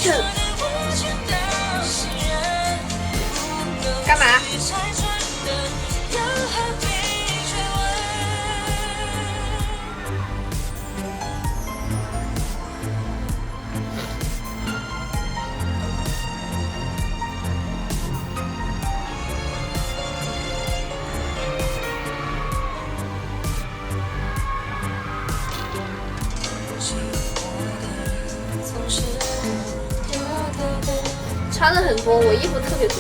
干嘛？穿的很多，我衣服特别多。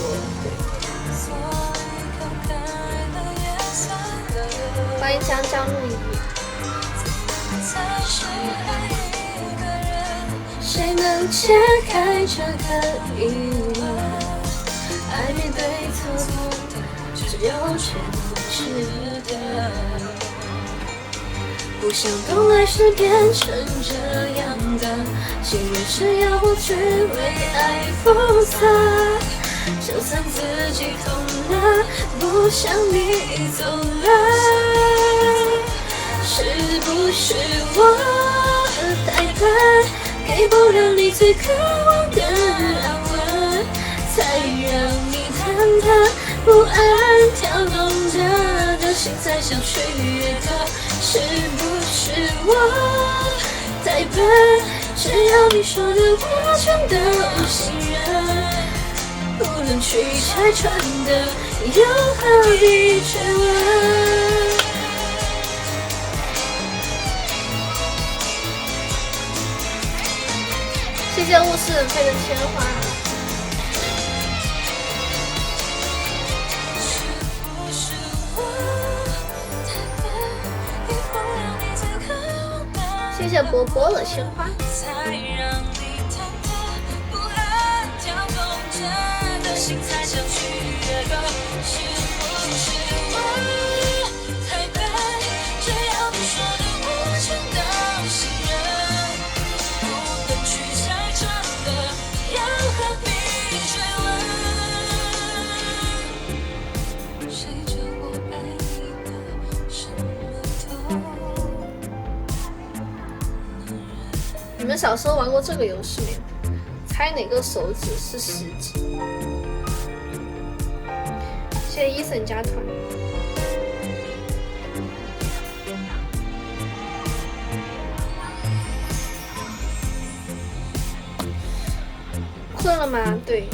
欢迎江江陆一。谁能解开这个疑问？爱没对错错，只有全值得。不想懂爱是变成这样的，心愿是要我去为爱负责。就算自己痛了，不想你走了，是不是我太笨，给不了你最渴望的安稳，才让你忐忑不安，跳动着心才想去越过。是不是我太笨？只要你说的我全都信任，无论去拆穿的，又何必追问？谢谢物是人非的鲜花。谢谢波波的鲜花。你们小时候玩过这个游戏没有？猜哪个手指是食指？谢谢伊森加团。困了吗？对，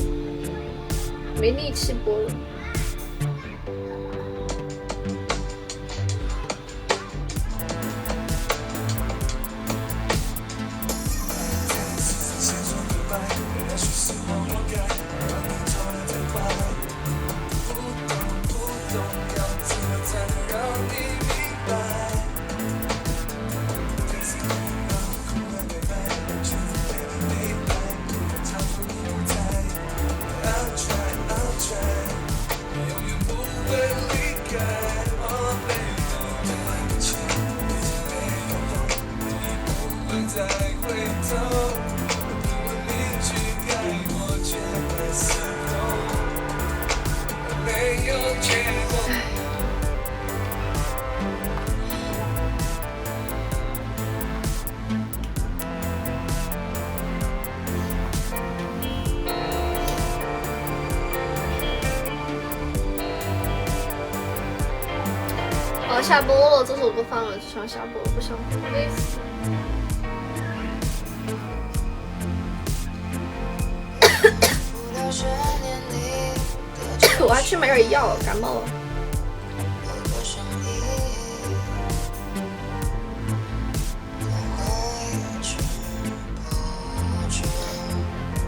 没力气播了。下播了，这首歌放了就想下播了，不想累死。我要去买点药，感冒了。